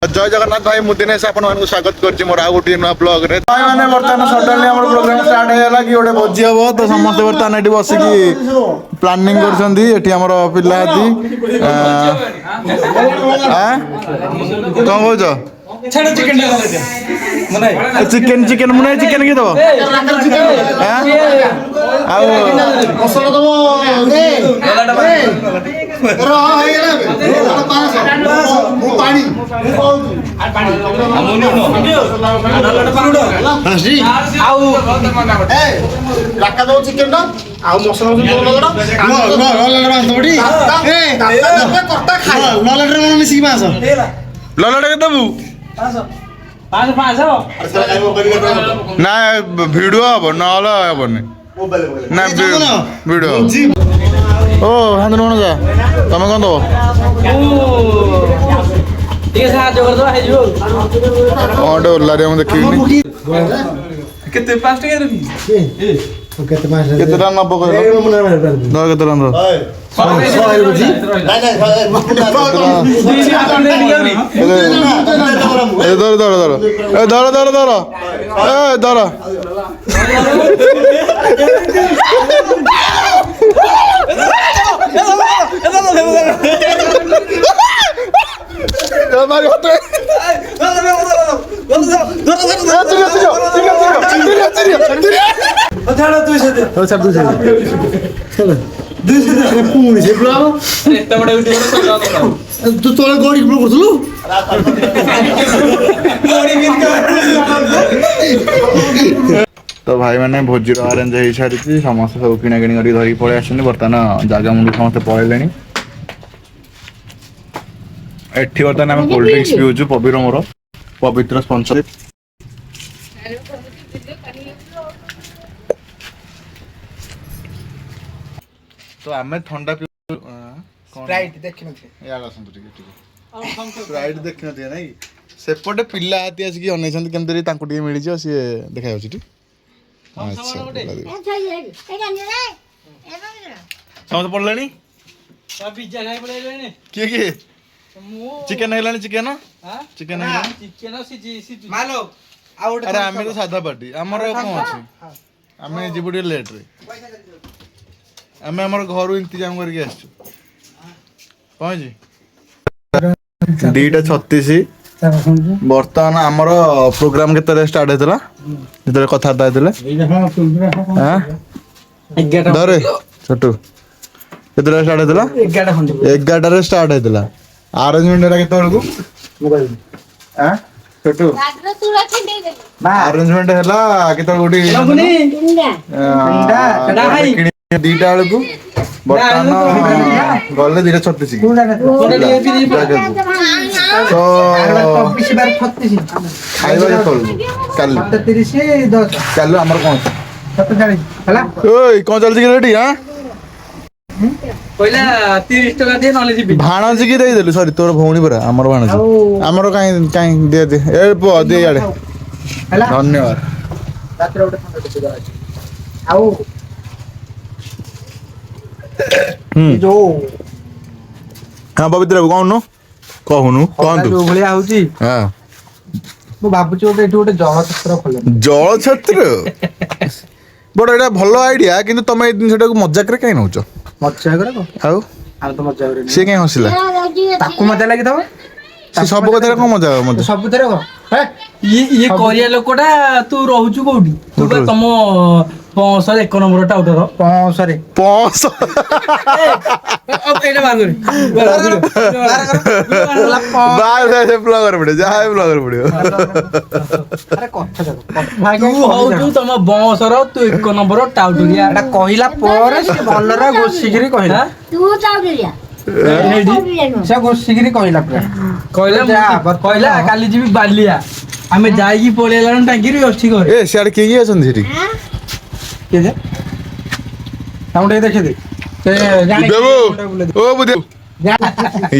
जय जगन्नाथ भाई मु दिनेश आपण मानक स्वागत करछि मोर आ गोटी नुआ ब्लॉग रे भाई माने बर्तमान सडनली हमर प्रोग्राम स्टार्ट हेला कि ओडे भोजी हबो तो समस्त बर्तमान एठी बसी कि प्लानिंग करछंदी एठी हमर पिल्ला हती कोन होजो छाड़ चिकन मनाई चिकन मुने चिकन के दो हां आ मसाला दो पानी चिकन ललड़ा के दबू ना भिडियो हम ना हेनी ना भिडियो ओ हाथ नौन जा तुम कौन दब ओटे ओल्ला देखी केते 5 टका रखी केते नब कह केते धर धर धर धर धर धर धर तू तो गोड़ी करथलु तो भाई मैंने भोजी अरेंज हो सारी समस्त सब किना किणी कर धरिक पलि आस बर्तमान जगह मुंड समस्त पलैले एठी बर्तमान आम कोल्ड ड्रिंक्स पिउछु पविर मोर पवित्र स्पॉन्सर तो आम ठंडा स्प्राइट देखिन थे यार आसंतु टिके स्प्राइट देखिन थे नै सेपटे पिल्ला आती आसी अनैछन केमते तांको टिके मिली जे सी देखा जाउछि टी अच्छा समझ पड़लानी पिज्जा खाई पड़े किए चिकन हेलानी चिकन चिकन हेलानी चिकन सिजी मालो आउट अरे आमे तो साधा पार्टी हमर कोन अछि आमे जिबुडी लेट रे आमे हमर घर इंतजाम करके आछू पहुंची 2:36 बर्तमान आमर प्रोग्राम केते स्टार्ट हेतला जेते कथा हेतले हां 11 धरे छोटू केते स्टार्ट हेतला 11 रे स्टार्ट हेतला अरेंजमेंट एरा केते बळकू मोबाइल हां छोटू अरेंजमेंट हैला केते गोटी दीटा बेलू बर्तमान गले 2:36 तो खाइबा कल चल हमर कोन 47 हला ओय कोन चल जी रेडी हां पहिला 30 टका दे नले जी भाणजी की देई देलु सॉरी तोर भौणी परा हमर भाणजी हमर काई काई दे दे ए पो दे याडे हला धन्यवाद रात्र उठे ठंडा दे दो आउ जो हां पवित्र कौन नो कहूनु कोन तू भलिया होची हां मु भाबुची ओटे एठी ओटे जल छत्र खोले जल छत्र बड़ एटा भलो आइडिया किंतु तमे ए दिन सेटा मजाक रे काई नउचो मजा करे को आउ आ तो मजा करे से काई हसिला ताकू मजा लागि दबो से सब कथा को मजा मजा सब तेरे को हे ये कोरिया लोकटा तू रहउछु कोउडी तू तम 1 नंबर टाउटर सॉरी पॉस एटा बार करे बाय से ब्लॉगर पड़े जा ब्लॉगर पड़े अरे कथा तू होउ तम बंसर तू 1 नंबर टाउटरिया एटा कहिला पर से भलरा गोसिगिरी कहिला तू चाउरिया से गोसिगिरी कहिला पूरा कहला काली जीबी बालिया हमें जाई पळेलान टांगी रे अछि करे ए सियाड के ये अछन सेठी के जे साउंड देखे दे से जाने देबो ओ बुदे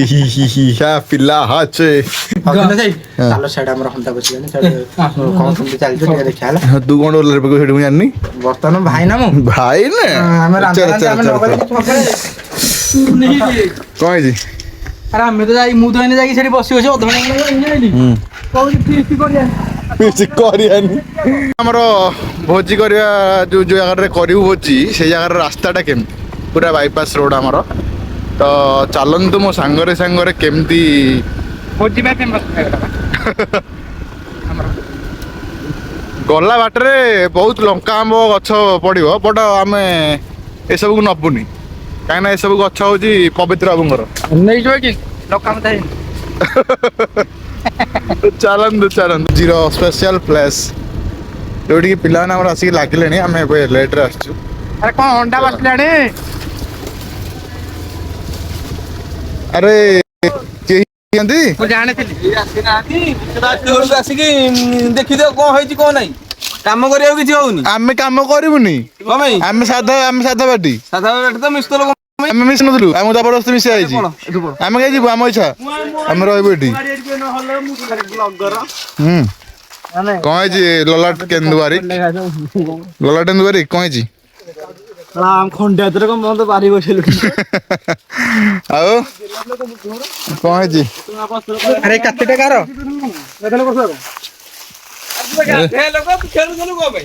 ही हा पिल्ला हाचे चलो साइड हमरा हंता बसी गने साइड कोन सुनते चल जो देखा हला तू कोन ओलर पे हेड जानि बर्तमान भाई ना मु भाई ने हम चल रांधा चल हम चल लोग कौन है जी ଆରେ ଆମେ ତ ଯାଇ ମୁଁ ତ ଏଇନେ ଯାଇକି ସେଠି ବସି ବସି ଅଧଘଣ୍ଟା ଯାଇଲି କହୁଛି ଫିଷ୍ଟ କରିବା କିଛି କରିବାନି ଆମର ଭୋଜି କରିବା ଯୋଉ ଜାଗାରେ କରିବୁ ଭୋଜି ସେଇ ଜାଗାର ରାସ୍ତାଟା କେମିତି ପୁରା ବାଇପାସ୍ ରୋଡ୍ ଆମର ତ ଚାଲନ୍ତୁ ମୋ ସାଙ୍ଗରେ କେମିତି ଭୋଜି ପାଇଁ ଫେମସ୍ ଗଲା ବାଟରେ ବହୁତ ଲଙ୍କା ଆମ୍ବ ଗଛ ପଡ଼ିବ ବଟ୍ ଆମେ ଏସବୁକୁ ନବୁନି କାହିଁକିନା ଏସବୁ ଗଛ ହେଉଛି ପବିତ୍ର ବାବୁଙ୍କର ନେଇଯିବ କି ଲୋକ ଆମେ ଥାଇ ଚାଲନ୍ତୁ ଜିରୋ ସ୍ପେଶିଆଲ ପ୍ଲେସ୍ ଯୋଉଠିକି ପିଲାମାନେ ଆମର ଆସିକି ଲାଗିଲେଣି ଆମେ ଏବେ ଲେଟ୍ରେ ଆସିଛୁ ଆରେ କଣ ଅଣ୍ଡା ବସିଲାଣି ଆରେ କେହି କେମିତି ମୁଁ ଜାଣିଥିଲି ଆସିକି ଦେଖିଦିଅ କଣ ହେଇଛି କଣ ନାହିଁ କାମ କରିବାକୁ କିଛି ହଉନି ଆମେ କାମ କରିବୁନି କଣ ପାଇଁ ଆମେ ସାଧା ପାଟି ସାଧା ରେଟ୍ ତ ମିଶତ ଲୋକ ଆମେ ମିଶୁନଥିଲୁ ଆମେ ଜବରଦସ୍ତି ମିଶି ଯାଇଛି ଆମେ କାହିଁ ଯିବୁ ଆମ ଇଚ୍ଛା ଆମେ ରହିବୁ ଏଠି କଣ ହେଇଛି ଲଲାଟ କେନ୍ଦୁଆରୀ କଣ ହେଇଛି ଖଣ୍ଡିଆତରେ କଣ ମତେ ବାରି ବସେଇଲୁ ଆଉ କଣ ହେଇଛି ଆରେ କାତିଟା କାର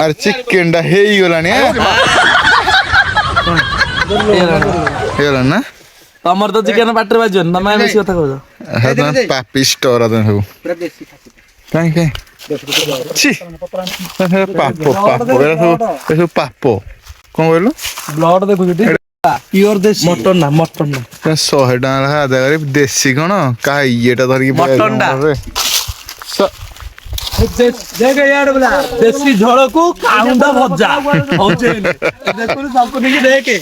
ଆରେ ଚିକେନ ଟା ହେଇଗଲାଣି ହେଇଗଲାଣି ନା ତମର ତ ଚିକେନ ପାଟିରେ ବାଜିବନି ତମେ ବେଶୀ କଥା କହୁଛ ପାପିଷ୍ଟ ତମେ ସବୁ କାହିଁ ପାପ ଏସବୁ ପାପ କଣ କହିଲୁ ବ୍ଲଡ ଦେଖୁଛୁ ପିଓର ଦେଶୀ ମଟନ ନା 100 ଟଙ୍କା ଲେଖା ଆଦାୟ କରି ଦେଶୀ କଣ କାହା ଇଏଟା ଧରିକି ଦେଶୀ ଝୋଳକୁ କାଉଣ୍ଡା ଭଜା ଦେଖୁନୁ ସମ୍ପୂର୍ଣ୍ଣ ଦେଖେ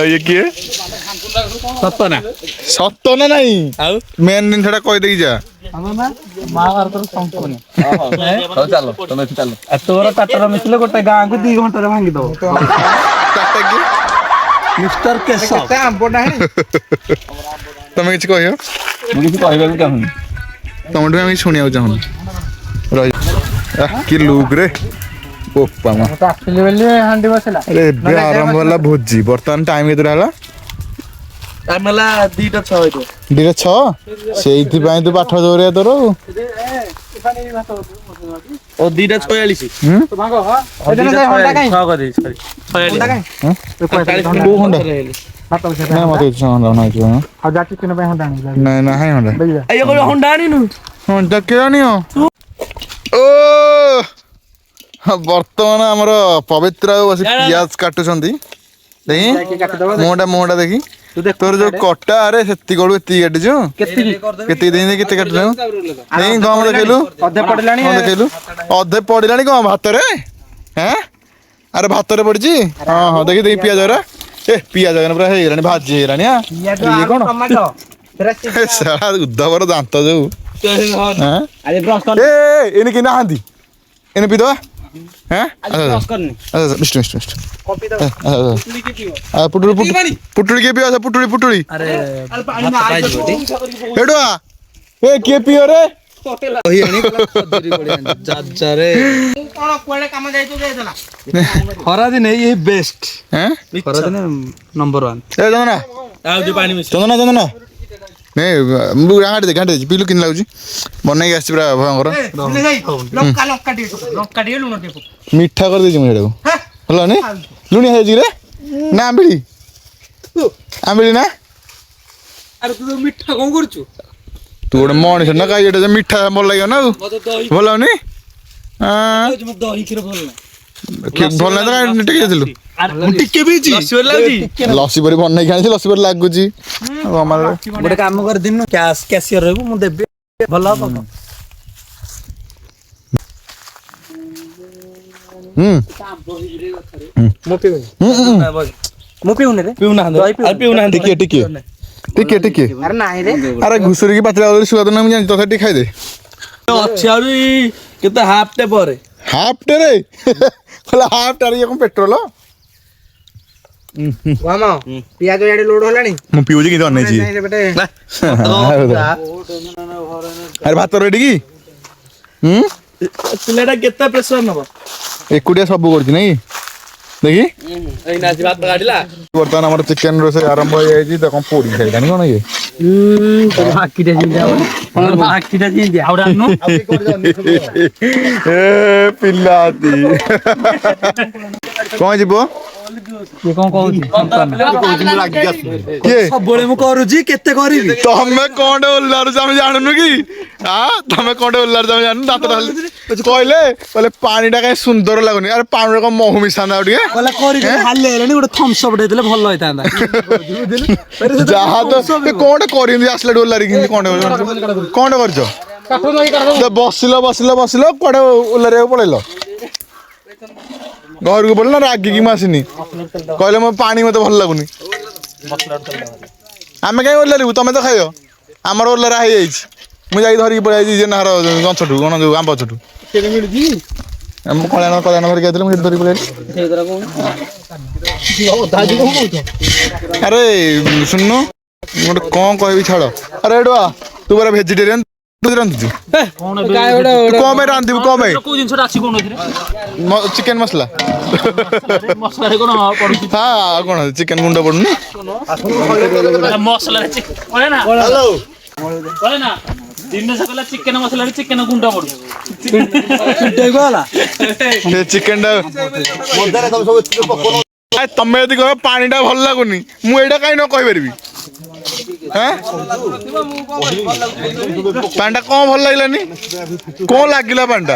ଇଏ କିଏ ସତ ନା ନାଇଁ ଆଉ ମେନ୍ ଜିନିଷଟା କହିଦେଇକି ଯା ମହାଭାରତର ସମ୍ପୂର୍ଣ୍ଣ ତୋର ଟାଟାର ମିଶିଲେ ଗୋଟେ ଗାଁକୁ 2 ଘଣ୍ଟାରେ ଭାଙ୍ଗିଦବ ମିଷ୍ଟର କେଶବ ତମେ କିଛି କହିବ ମୁଁ କିଛି କହିବାକୁ ଚାହୁଁନି ତମଠୁ ଆମେ ଶୁଣିବାକୁ ଚାହୁଁନି କି ଲୁକ୍ ରେ ବୋପା ମା ଆସିଲି ବୋଲି ହାଣ୍ଡି ବସିଲା ଏବେ ଆରମ୍ଭ ହେଲା ଭୋଜି ବର୍ତ୍ତମାନ ଟାଇମ୍ କେତେଟା ହେଲା ଟାଇମ୍ ହେଲା 2:06 ହେଇଥିବ 2:06 ସେଇଥିପାଇଁ ତୁ ପାଠ ଜୋରିଆ ତୋର ଓ 2:46 କୋଉ ଖଣ୍ଡା ନାଇଁ ମତେ କିଛି ହଣ୍ଡା ନାହିଁ ହଣ୍ଡା ଆଣିନୁ ହଣ୍ଡା କେ ଆଣିବ ଓ ବର୍ତ୍ତମାନ ଆମର ପବିତ୍ର ବସି ପିଆଜ କାଟୁଛନ୍ତି ଦେଖି ମୁହଁଟା ଦେଖି ତୋର ଯୋଉ କଟା ଆରେ ସେତିକି ବେଳୁ ଏତିକି କାଟିଛୁ କେତିକି ଦେଇନି କେତେ କାଟିଲୁ ଦେଇ ଗମ ଦେଖେଇଲୁ ଅଧେ ପଡିଲାଣି କଣ ଭାତରେ ହେଁ ଆରେ ଭାତରେ ପଡିଛି ହଁ ଦେଖି ପିଆଜ ପିଆଜ ପୁରା ହେଇଗଲାଣି ଭାଜି ହେଇଗଲାଣି ଇଏ କଣ ଉଦ୍ଧବର ଦାନ୍ତ ଯୋଉ ଏନେ କି ନାହାନ୍ତି ଏନେ ପିଦବା ପୁଟୁଳି କିଏ ପିଅ ପୁଟୁଳି ଏଠୁ ଏ କିଏ ପିଅ ରେ ଖରାଦିନେ ଏଇ ବେଷ୍ଟ ଖରାଦିନେ ନମ୍ବର 1 ଚନ୍ଦନା ଘାଣ୍ଟି ଦେଇଛି ପିଲୁ କିନି ଲାଗୁଛି ବନେଇକି ଆସିଛି ପୁରା ଭୟଙ୍କର ମିଠା କରିଦେଇଛି ମୁଁ ସେଇଟାକୁ ହେଲାନି ଲୁଣିଆ ହେଇଛି ରେ ନା ଆମ୍ବିଳି ନା ମିଠା କଣ କରୁଛୁ ତୁ ଗୋଟେ ମଣିଷ ନା କାଇଁ ଏଟା ମିଠା ଭଲ ଲାଗିବ ନା ଭଲ ଲାଗୁନି ଦହି କ୍ଷୀର ଭଲ ଭଲ ନାହିଁ ତ ଟିକେ ଯାଇଥିଲୁ ଲସି ପରି ବନେଇକି ଆଣିଛି ଲସି ପରି ଲାଗୁଛି ଗୋଟେ କାମ କରିଦିନ କ୍ୟାସିୟର ରହିବୁ ମୁଁ ଦେବି ଭଲ ହବ ମୁଁ ପିଉନାହାନ୍ତି ଟିକେ ଆରେ ଘୁଷୁରିକି ପାଚିଲା ସୁଆଦ ନା ମୁଁ ଜାଣିଛି ତଥାପି ଟିକେ ଖାଇଦେ ଅଛି ଆହୁରି କେତେ ହାଫ୍ ଟେ ପରେ ହାଫ୍ ଟେ ହାଫ୍ ଟାରେ ଇଏ କଣ ପେଟ୍ରୋଲ ପିଆଜ ଇଆଡେ ଲୋଡ ହେଲାଣି ମୁଁ ପିଉଛି କିନ୍ତୁ ଅନେଇଛି ଆରେ ଭାତ ରେଡି କି ପିଲାଟା କେତେ ପ୍ରେସର ନବ ଏକୁଟିଆ ସବୁ କରୁଛି ନାଇଁ ଦେଖି ବର୍ତ୍ତମାନ ଆମର ଚିକେନ ରୋଷେଇ ଆରମ୍ଭ ହେଇଯାଇଛି ତ କଣ ପୋଡି ଖାଇଲାଣି କଣ ଇଏ ଆଖିଟା ଯେମିତି ଆଉ ଆଣୁ ଏ ପିଲାତି କଣ ଯିବ କଣ କହୁଛି କିଏ ସବୁବେଳେ ମୁଁ କରୁଛି କେତେ କରିବି ତମେ କଣଟେ ଓହ୍ଲାରୁଛ ଆମେ ଜାଣୁନୁ କି ତମେ କଣଟେ ଓହ୍ଲାରୁଛ ଆମେ ଜାଣୁନୁ ଦାନ୍ତ କହିଲେ ପାଣିଟା କାହିଁ ସୁନ୍ଦର ଲାଗୁନି ଆରେ ପାଣିରେ କଣ ମହୁ ମିଶାନ୍ତା ଆଉ ଟିକେ ହାଲି ହେଲାଣି ଗୋଟେ ଥମ୍ସ ଅପ୍ ଦେଇଥିଲେ ଭଲ ହେଇଥାନ୍ତା ଯାହା ତ କଣଟେ କରିନ୍ତି ଆସିଲା ଓହ୍ଲାରିକି କଣଟେ କରିଛ ବସିଲ କୁଆଡେ ଓହ୍ଲାରିବାକୁ ପଳେଇଲ ଘରକୁ ପଳେଇଲ ନା ରାଗିକି ମୁଁ ଆସିନି କହିଲେ ମୋ ପାଣି ମତେ ଭଲ ଲାଗୁନି ଆମେ କାହିଁ ଓହ୍ଲାରିବୁ ତମେ ତ ଖାଇବ ଆମର ଓହ୍ଲାରା ହେଇଯାଇଛି ମୁଁ ଯାଇକି ଧରିକି ପଳେଇ ଆଇଛି ଜେନାହାର ଗଛଠୁ କଣ ଯୋଉ ଆମ୍ବ ଗଛଠୁ ମୁଁ କଲ୍ୟାଣ ଧରିକି ଆସିଥିଲି ମୁଁ ସେଠି ଧରିକି ପଳେଇ ଆରେ ଶୁଣୁନୁ ଗୋଟେ କଣ କହିବି ଛାଡ଼ ଆରେ ଏଇଠୁ ତୁ ପରା ଭେଜିଟେରିଆନ ରାନ୍ଧୁଛୁ କଣ ପାଇଁ ରାନ୍ଧିବୁ କଣ ପାଇଁ କୋଉ ଜିନିଷଟା ଅଛି କୋଉ ଚିକେନ ମସଲା ମସଲାରେ କଣ ପଡୁଛି ହଁ ଆଉ କଣ ଚିକେନ ଗୁଣ୍ଡ ପଡୁନି ମସଲାରେ ନା ଦିନେଶ କହିଲା ଚିକେନ ମସଲାରେ ଚିକେନ ଗୁଣ୍ଡ ପଡୁଛି ଚିକେନ ଟା ତମେ ଯଦି କହିବ ପାଣି ଟା ଭଲ ଲାଗୁନି ମୁଁ ଏଇଟା କାହିଁ ନ କହିପାରିବି ପାଣିଟା କଣ ଭଲ ଲାଗିଲାନି କଣ ଲାଗିଲା ପାଣିଟା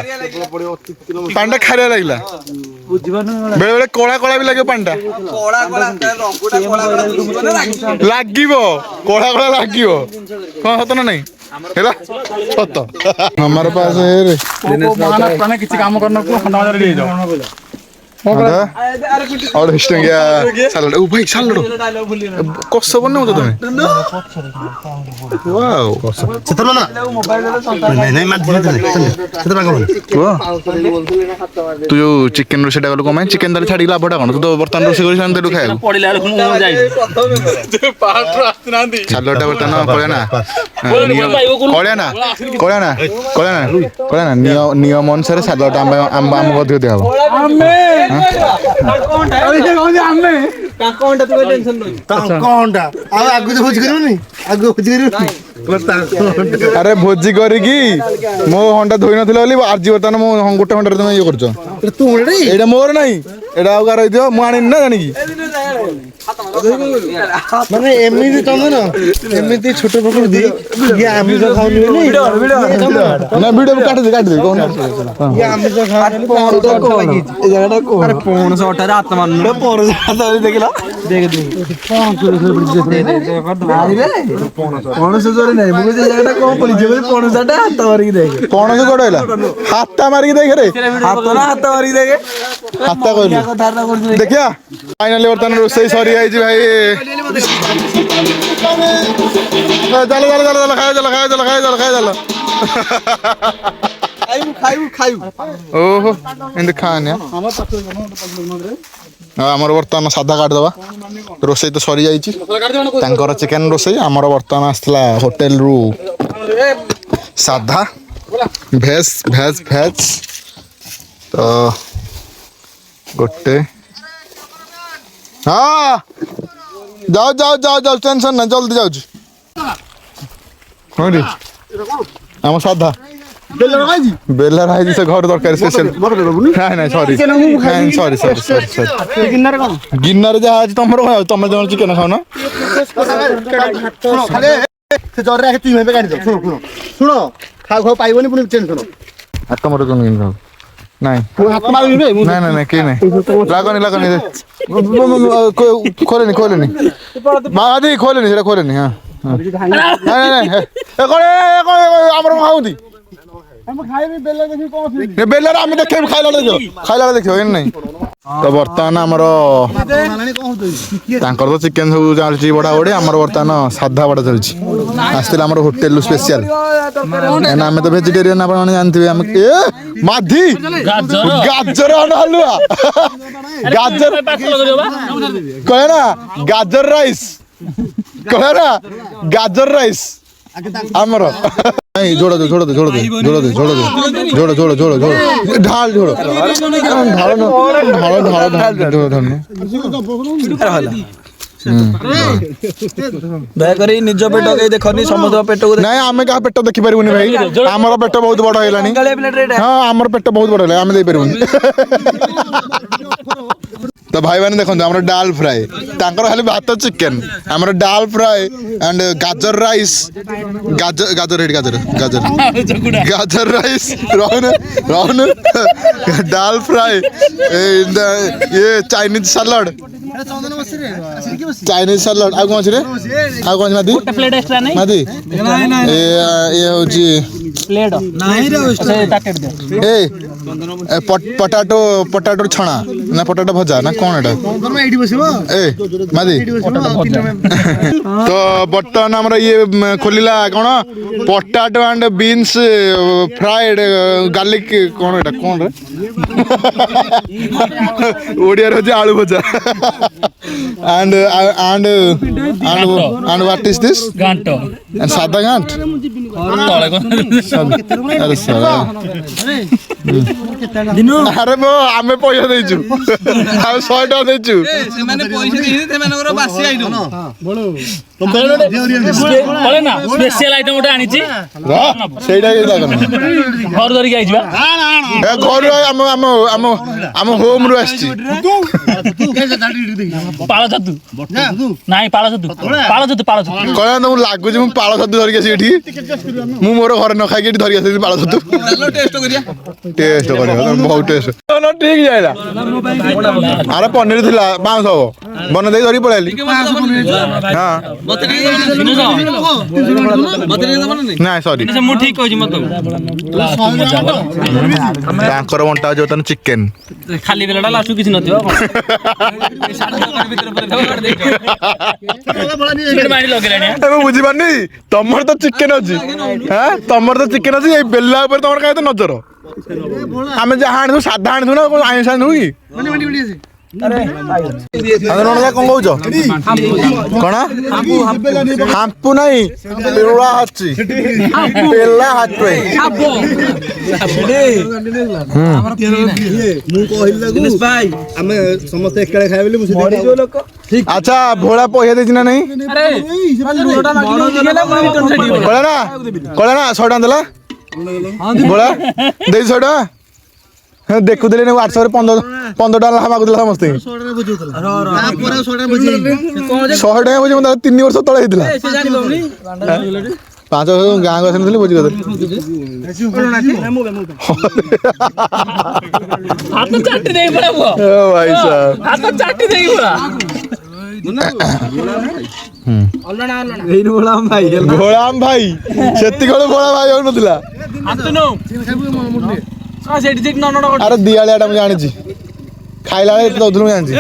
ଖାରିଆ ଲାଗିଲା ବେଳେ ବେଳେ କଳା କଳା ବି ଲାଗିବ ପାଣିଟା ଲାଗିବ କଳା କଳା ଲାଗିବ କଣ ସତ ନା ନାଇଁ ହେଲା ସତ ଆମର ପାସ କିଛି କାମ କରିନ ଭାଇ ସାଲଡ କଷ ବନେଇବ ତମେ ତୁ ଯୋଉ ଚିକେନ ରୋଷେଇଟା କଲୁ କଣ ପାଇଁ ଚିକେନ ତାହେଲେ ଛାଡ଼ିକି ଲାଭଟା କଣ ତୁ ତ ବର୍ତ୍ତମାନ ରୋଷେଇ କରି ଖାଇବାକୁ ସାଲଡଟା ବର୍ତ୍ତମାନ କଳିଆ ନିୟମ ଅନୁସାରେ ସାଲଡଟା ଆମକୁ ଅଧିକ ଦିଆହବ ଆରେ ଭୋଜି କରିକି ମୋ ହଣ୍ଡା ଧୋଇ ନଥିଲା ବୋଲି ଆଜି ବର୍ତ୍ତମାନ ମୁଁ ଗୋଟେ ଘଣ୍ଟାରେ ତମେ ଇଏ କରୁଛ ଏଇଟା ମୋର ନାହିଁ ଏଇଟା ଆଉ କାହାର ହେଇଥିବ ମୁଁ ଆଣିନି ନା ଜାଣିକି ମାନେ ଏମିତି ତମେ ନା ଏମିତି ଛୋଟ ପ୍ରକୃତି ଆମିଷ ଖାଉନି ନା ଭିଡିଓ କାଟିଦେ କହୁନ ପଣସ ଗୋଡେଇଲା ହାତ ମାରିକି ଦେଖେ ହାତ କହିଲି ଦେଖିଆ ଫାଇନାଲି ବର୍ତ୍ତମାନ ରୋଷେଇ ସରି ଯାଇଛି ଭାଇ ଖାଇଦେଲ ଓହୋ ଏମିତି ଖାଆନି ଆମର ବର୍ତ୍ତମାନ ସାଧା କାଟିଦବା ରୋଷେଇ ତ ସରି ଯାଇଛି ତାଙ୍କର ଚିକେନ ରୋଷେଇ ଆମର ବର୍ତ୍ତମାନ ଆସିଥିଲା ହୋଟେଲରୁ ସାଧା ଭେଜ ତ ଗୋଟେ ହଁ ଯାଉ ଟେନସନ ନା ଜଲ୍ଦି ଯାଉଛି ହଁ ଆମ ସାଧା ବେଲାର ଖାଇଛି ସେ ଘର ଦରକାର ସ୍ପେଶାଲ ନାଇଁ ସରି ଗିନାରେ ଯାହା ଅଛି ତମର କଣ ତମେ ଜଣ ଚିକେନ ଖାଉନ ଶୁଣ ଖାଉ ପାଇବନି ପୁଣି ଟେନସନ ତମର କଣ ଖାଉ ନାଇଁ କେହି ନାଇଁ ଲାଗନି ଖୋଲେନି ମାଦି ଖୋଲେନି ସେଟା ଖୋଲେନି ହଁ ଆମର ଖାଉନ୍ତି ବେଲାରେ ଆମେ ଦେଖେଇବୁ ଖାଇଲା ଦେଖିବ ଏମିତି ନାଇଁ ତ ବର୍ତ୍ତମାନ ଆମର ତାଙ୍କର ତ ଚିକେନ ସବୁ ଚାଲିଛି ବଢା ବଢି ଆମର ବର୍ତ୍ତମାନ ସାଧା ବଢା ଚାଲିଛି ଆସିଥିଲା ଆମର ହୋଟେଲରୁ ସ୍ପେଶାଲ ଆମେ ତ ଭେଜିଟେରିଆନ ଆପଣ ମାନେ ଜାଣିଥିବେ ଆମେ ମାଧି ଗାଜର ହାଲୁଆ ଗାଜର କହେ ନା ଗାଜର ରାଇସ୍ ଆମର ଝୋଳ ଦେ ଢାଳ ଦୟାକରି ନିଜ ପେଟ କେହି ଦେଖନି ସମସ୍ତଙ୍କ ପେଟକୁ ନାଇଁ ଆମେ କାହା ପେଟ ଦେଖି ପାରିବୁନି ଭାଇ ଆମର ପେଟ ବହୁତ ବଡ ହେଇଲାଣି ହଁ ଆମର ପେଟ ବହୁତ ବଡ ହେଲା ଆମେ ଦେଇପାରିବୁନି ତ ଭାଇ ମାନେ ଦେଖନ୍ତୁ ଆମର ଡାଲ ଫ୍ରାଏ ତାଙ୍କର ଖାଲି ଭାତ ଚିକେନ ଆମର ଡାଲ ଫ୍ରାଏ ଆଣ୍ଡ ଗାଜର ରାଇସ୍ ଗାଜର ଏଠି ଗାଜର ରାଇସ୍ ରହୁନ ଡାଲ ଫ୍ରାଏ ये चाइनीज सलाड ଆଉ କଣ ଅଛି ରେ ଆଉ କଣ ଅଛି ମାଦି ପ୍ଲେଟ୍ ଏକ୍ସଟ୍ରା ନାହିଁ ମାଦି ये ହଉଛି ପ୍ଲେଟ୍ ନାହିଁ ରେ ଏ ପଟାଟୋ ଛଣା ନା ପଟାଟୋ ଭଜା ନା କଣ ଏଟା ଏ ମାଦି ତ ବର୍ତ୍ତମାନ ଆମର ଇଏ ଖୋଲିଲା କଣ potato and beans fried garlic କଣ ଏଟା କଣ ରେ ଓଡ଼ିଆରେ ହଉଛି ଆଳୁ ଭଜା and what is this ଘାଣ୍ଟ and ସାଧା ଘାଣ୍ଟ ଆରେ ମୋ ଆମେ ପଇସା ଦେଇଛୁ ଆଉ 100 ଟଙ୍କା ଦେଇଛୁ ସେମାନେ ପଇସା ଦେଇଛନ୍ତି ସେମାନଙ୍କର ବାସି ଆଇଟମ ନା ସ୍ପେଶିଆଲ ଆଇଟମ ଗୋଟେ ଆଣିଛି ସେଇଟା ଘରୁ ଧରିକି ଆଇଯିବା ଘରୁ ଆମ ହୋମ ରୁ ଆସିଛି ପାଳ ଛତୁ ନାଇଁ ପାଳ ଛତୁ କହିଲା ତମକୁ ଲାଗୁଛି ମୁଁ ପାଳ ଛତୁ ଧରିକି ଆସି ଏଠି ମୁଁ ମୋର ଘରେ ନ ଖାଇକି ଏଠି ଧରିକି ଆସିଛି ପାଳ ଛତୁ ଟେଷ୍ଟ କରିବା ବହୁତ ଟେଷ୍ଟ ଠିକ ଯାଇଲା ଆରେ ପନିର ଥିଲା 500 ହବ ବନ ଦେଇ ଧରିକି ପଳେଇଲି ନାଇଁ ସରି ମୁଁ ଠିକ କହୁଛି ମତେ ତାଙ୍କର ବଣ୍ଟା ହଉଛି ବର୍ତ୍ତମାନ ଚିକେନ ଖାଲି ବେଲାଟା ଲାଷ୍ଟକୁ କିଛି ନଥିବ ମୁଁ ବୁଝିପାରୁନି ତମର ତ ଚିକେନ ଅଛି ତମର ତ ଚିକେନ ଅଛି ଏଇ ବେଲା ଉପରେ ତମର କାହିଁ ନଜର ଆମେ ଯାହା ଆଣିଛୁ ସାଧା ଆଣିଛୁ ନା ଆଇଁଷ ଆଣିଛୁ କି କଣ କହୁଛ କଣ ହାମ୍ପୁ ନାହିଁ ପେଲା ହାତୀ ପେଲା ହାତୀ ଆଚ୍ଛା ଭୋଳା ପଇସା ଦେଇଛି ନା ନାଇଁ କଳେ ନା 100 ଟଙ୍କା ଦେଲା ଭୋଳା ଦେଇଛି 100 ଟଙ୍କା ଦେଖୁଥିଲେ ହ୍ୱାଟ୍ସଆପରେ 15 ଟଙ୍କା ଲେଖା ମାଗୁଥିଲା ସମସ୍ତେ 100 ଟଙ୍କା ବୁଝି 3 ବର୍ଷ ତଳେ ହେଇଥିଲା 5 ବର୍ଷ ଗାଁକୁ ଆସିନଥିଲି ବୁଝି କଥା ଘୋଳାମ ଭାଇ ସେତିକି ବେଳେ ଘୋଳା ଭାଇ ହଉନଥିଲା ଆରେ ଦିଆଳିଆଟା ମୁଁ ଜାଣିଛି ଖାଇଲା ବେଳେ ଏତେ ଦଉଥିଲୁ ମୁଁ ଜାଣିଛି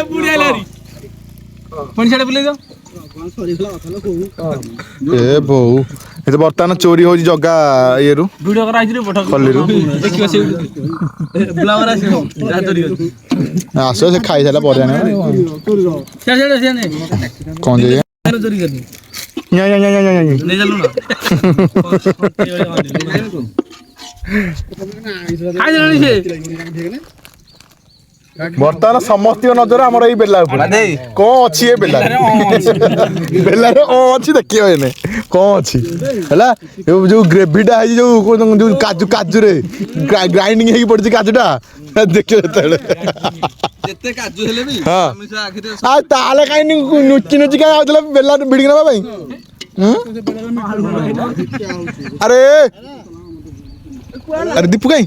ଏ ବୋଉ ଏତେ ବର୍ତ୍ତମାନ ଚୋରି ହଉଛି ଜଗା ଇଏରୁ ଖଲିରୁ ଆସ ସେ ଖାଇସାରିଲା ପରେ କଣ ବର୍ତ୍ତମାନ ସମସ୍ତଙ୍କ ନଜର ଆମର ଏଇ ବେଲା ଉପରେ କଣ ଅଛି ଏ ବେଲାରେ ବେଲାରେ କଣ ଅଛି ଦେଖିବ ଏନେ କଣ ଅଛି ହେଲା ଯୋଉ ଗ୍ରେଭିଟା ହେଇଛି ଯୋଉ କାଜୁରେ ଗ୍ରାଇଣ୍ଡିଙ୍ଗ ହେଇକି ପଡିଛି କାଜୁଟା ଦେଖିବ ଯେତେବେଳେ ହଁ ତାହେଲେ କାହିଁ ନୁଚି କାହିଁ ଆଉଥିଲା ବେଲା ଭିଡ଼ିକି ନେବା ପାଇଁ ଆରେ ଦୀପୁ କାଇଁ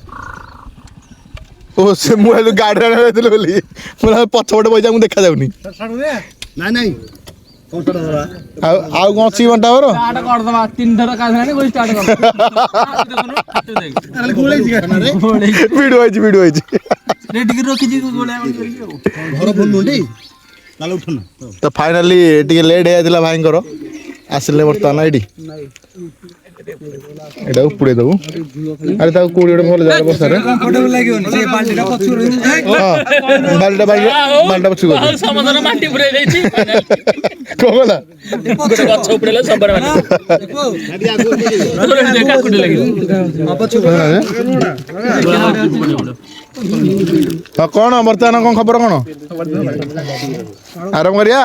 ଓ ସେ ମୁଁ ଗାଡିରେ ଯାଇଥିଲି ବୋଲି ମୁଁ ପଛପଟେ ବଇଚା ମୁଁ ଦେଖା ଯାଉନି ଆଉ କଣ ଅଛି ଘଣ୍ଟା ମୋର ଭିଡିଓ ହେଇଛି ତ ଫାଇନାଲି ଟିକେ ଲେଟ୍ ହେଇଯାଇଥିଲା ଭାଇଙ୍କର ଆସିଲେ ବର୍ତ୍ତମାନ ଏଇଠି ଏଇଟା ଉପୁଡେଇ ଦବୁ ଆରେ ତାକୁ କୋଉଠି ଗୋଟେ ଭଲ ଜାଗା ବସାରେ ବାଲିଟା ପଛକୁ କଣ ହେଲା କଣ ବର୍ତ୍ତମାନ କଣ ଖବର କଣ ଆରମ୍ଭ କରିବା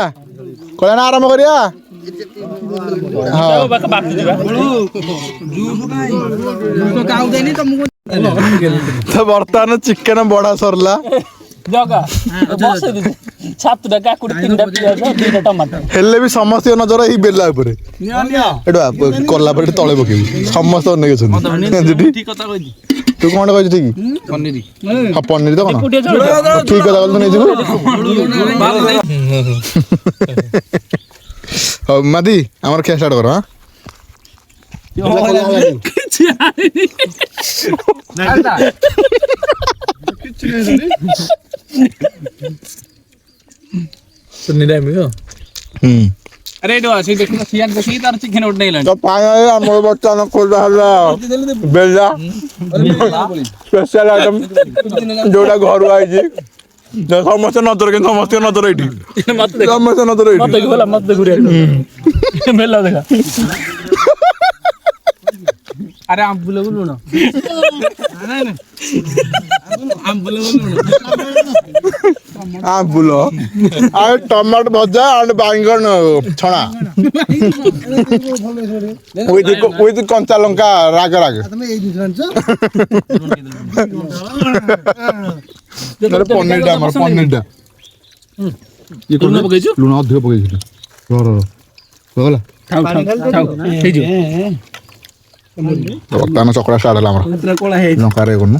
କହିଲା ନା ଆରମ୍ଭ କରିବା ହଁ ତ ବର୍ତ୍ତମାନ ଚିକେନ ବଢା ସରିଲା ହେଲେ ବି ସମସ୍ତଙ୍କ ନଜର ଏଇ ବେଲା ଉପରେ ଏଇଟା କଲା ପରେ ତଳେ ପକେଇବି ସମସ୍ତେ ଅନେକ ଅଛନ୍ତି ତୁ କଣ କହିଛୁ ଠିକ ହଁ ପନିର ତ କଣ ଠିକ କଥା କହିଲୁ ନେଇଯିବୁ ହଉ ମାଦି ଆମର ଖିଆ ଷ୍ଟାର୍ଟ କର ଆମର ବର୍ତ୍ତମାନ ଖୋଲା ହେଲା ବେଲା ସ୍ପେଶାଲ ଆଇଟମ ଯୋଉଟା ଘରୁ ଆଇଛି ସମସ୍ତେ ନଜର କିନ୍ତୁ ସମସ୍ତଙ୍କ ନଜର ଏଇଠି ସମସ୍ତ ନଜର ଏଇଠି ଆରେ ଆମ୍ବୁଲ ଲୁଣ ଆମ୍ବୁଲ ଆଉ ଟମାଟୋ ଭଜା ଆଉ ବାଇଗଣ ଛଣା with କଞ୍ଚା ଲଙ୍କା ରାଗ ରାଗ ପନିରଟା ଆମର ପନିରଟା ଲୁଣ ଅଧିକ ପକେଇଛି ବର୍ତ୍ତମାନ ଚକଡ଼ା ଷ୍ଟାର୍ଟ ହେଲା ଆମର ଲଙ୍କାରେ କରୁନୁ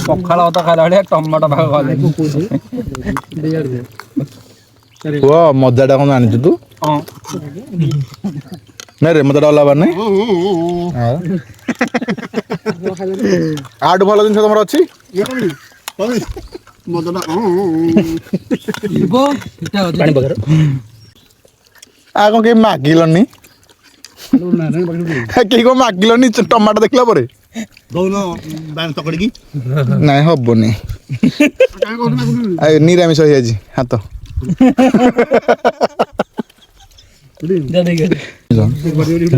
ପଖାଳ ଭାତ ଖାଇଲା ଭଳିଆ ଟମାଟୋ ଭାଗ କୁହ ମଜାଟା କଣ ଜାଣିଛୁ ତୁ ନାଇଁ ରେ ମତେ ଡର ଲାଗୁନି ଆଠୁ ଭଲ ଜିନିଷ ତମର ଅଛି ଆଉ କଣ କେହି ମାଗିଲନି କେହି କଣ ମାଗିଲନି ଟମାଟୋ ଦେଖିଲା ପରେ ନାଇଁ ହବନି ନିରାମିଷ ହେଇଯାଇଛି ହାତ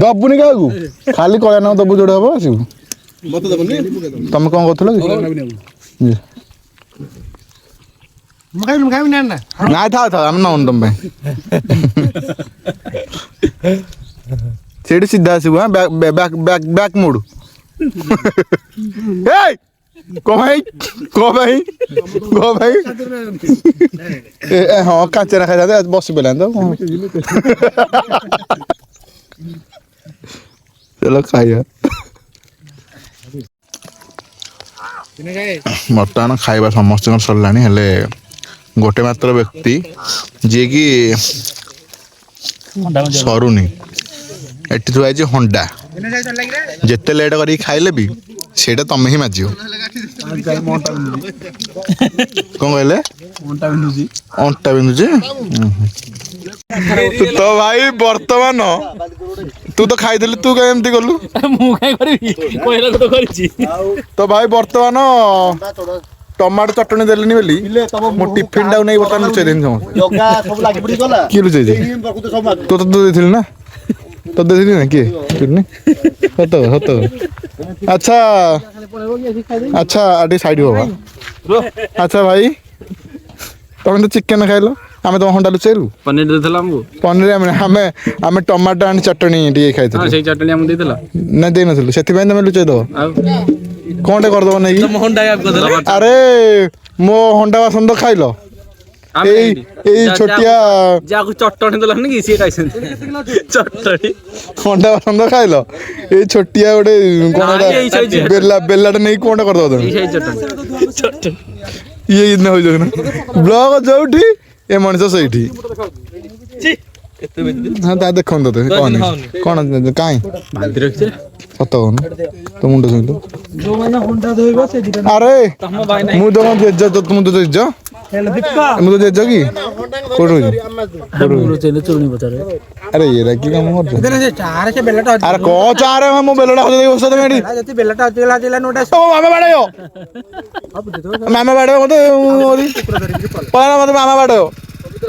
ଦବୁନି କାହାକୁ ଖାଲି କହିବା ନା ଦବୁ ଯୋଉଟା ହବ ଆସିବୁ ତମେ କଣ କରୁଥିଲ କି ନାଇଁ ଥାଉ ଥାଉ ଆମେ ନଉନୁ ତମ ପାଇଁ ସେଇଠି ସିଧା ଆସିବୁ ବ୍ୟାକ୍ ମୋଡ ହଁ କାଞ୍ଚରା ଖାଇଥାନ୍ତେ ବସି ପାରିଲାନି ତ ଚାଲ ଖାଇବା ବର୍ତ୍ତମାନ ଖାଇବା ସମସ୍ତଙ୍କର ସରିଲାଣି ହେଲେ ଗୋଟେ ମାତ୍ର ବ୍ୟକ୍ତି ଯିଏକି ସରୁନି ଏଠି ଥୁଆ ହେଇଛି ହଣ୍ଡା ଯେତେ ଲେଟ୍ କରିକି ଖାଇଲେ ବି ସେଇଟା ତମେ ହିଁ ମାଜିବ କଣ କହିଲେ ଅଣ୍ଟା ବିନ୍ଧୁଛି ତ ଭାଇ ବର୍ତ୍ତମାନ ତୁ ତ ଖାଇଦେଲୁ ତୁ କାଇଁ ଏମିତି କଲୁ ମୁଁ କାଇଁ କରିବି ତ ଭାଇ ବର୍ତ୍ତମାନ ଟମାଟୋ ଚଟଣି ଦେଲେନି ବୋଲି ମୋ ଟିଫିନ ଟାକୁ ନେଇ ବର୍ତ୍ତମାନ ଲୁଚେଇ ଦେଇନି ସମସ୍ତେ କିଏ ଲୁଚେଇଛି ତୁ ତ ଦେଇଥିଲି ନା ତ ଦେଇଥିଲି ନା କିଏ ସତ ସତ ଆଚ୍ଛା ଆଚ୍ଛା ଟିକେ ସାଇଡ୍ ହବା ଆଚ୍ଛା ଭାଇ ତମେ ତ ଚିକେନ ଖାଇଲ ଆମେ ତମ ହଣ୍ଡା ଲୁଚେଇଲୁ ପନିର ଦେଇଥିଲା ଆମକୁ ପନିର ଆମେ ଟମାଟୋ ଆଣି ଚଟଣି ଟିକେ ଖାଇଥିଲୁ ସେଇ ଚଟଣି ଆମକୁ ଦେଇଥିଲା ନା ଦେଇନଥିଲୁ ସେଥିପାଇଁ ତମେ ଲୁଚେଇ ଦବ କଣଟେ କରିଦବ ନେଇକି ଆରେ ମୋ ହଣ୍ଡା ବାସନ ତ ଖାଇଲ ଏଇ ଛୋଟିଆ ଯାହାକୁ ଚଟଣି ଦେଲାନି କି ସିଏ ଖାଇଛନ୍ତି ଚଟଣି ହଣ୍ଡା ବାସନ ତ ଖାଇଲ ଏଇ ଛୋଟିଆ ଗୋଟେ କଣ ବେଲାଟା ନେଇକି କଣଟା କରିଦବ ତମେ ଇଏ ହଉଛ ନା ବ୍ଲଗ ଯୋଉଠି ଏ ମଣିଷ ସେଇଠି ହଁ ତା ଦେଖନ୍ତୁ ତତେ କଣ କାଇଁ ସତ କହୁନ ତୋ ମୁଣ୍ଡ ଶୁଣିଲୁ ଆରେ ମୁଁ ତ କଣ ଜେଜ ମୁଁ ତ ଜେଜ ମୁଁ ତ ଜେଜ କି କୋଉଠି ଆରେ ଇଏଟା କି କାମ କରୁଛ ଆରେ କଣ ଚାରେ ମୋ ବେଲଟା ହଜେଇ ବସ ତମେ ଏଠି ମାମା ବାଡେଇବ ମତେ ମତେ ମାମା ବାଡେଇବ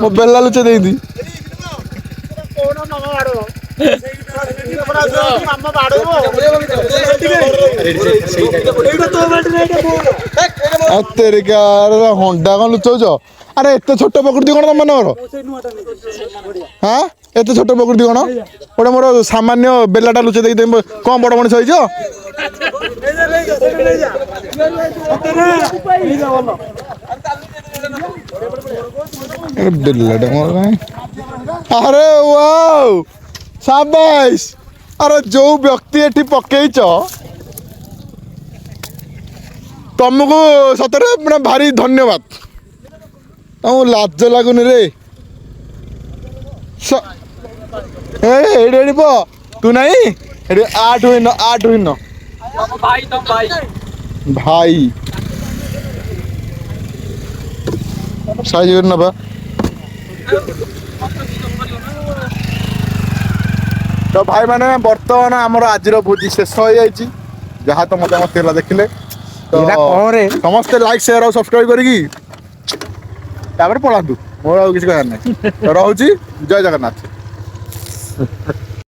ମୋ ବେଲା ଲୁଚେଇ ଦେଇଛି ତେରିକା ହଣ୍ଡା କଣ ଲୁଚଉଛ? ଆରେ ଏତେ ଛୋଟ ପ୍ରକୃତି କଣ ତମମାନଙ୍କର? ହଁ ଏତେ ଛୋଟ ପ୍ରକୃତି କଣ? ଗୋଟେ ମୋର ସାମାନ୍ୟ ବେଲାଟା ଲୁଚେଇ ଦେଇକି ତମେ କଣ ବଡ଼ ମଣିଷ ହେଇଛ? ବେଲାଟା ମୋର କାଇଁ? ଆରେ ୱାଓ ସାବାଇସ୍। ଆରେ ଯୋଉ ବ୍ୟକ୍ତି ଏଠି ପକେଇଛ ତମକୁ ସତରେ ମାନେ ଭାରି ଧନ୍ୟବାଦ। ତମକୁ ଲାଜ ଲାଗୁନି ରେ? ଏଇଠି ଏଇଠି ପୁଅ ତୁ ନାହିଁ ଏଠି ଆଠୁ ହିନ ଭାଇ ସାଇଜ କରି ନବା। ତ ଭାଇ ମାନେ ବର୍ତ୍ତମାନ ଆମର ଆଜିର ଭୋଜି ଶେଷ ହେଇଯାଇଛି। ଯାହା ତ ମଜା ମସ୍ତି ହେଲା ଦେଖିଲେ। ତ ସମସ୍ତେ ଲାଇକ୍ ସେୟାର ଆଉ ସବସ୍କ୍ରାଇବ କରିକି ତାପରେ ପଳାନ୍ତୁ। ମୋର ଆଉ କିଛି କହିବାର ନାହିଁ। ରହୁଛି। ଜୟ ଜଗନ୍ନାଥ।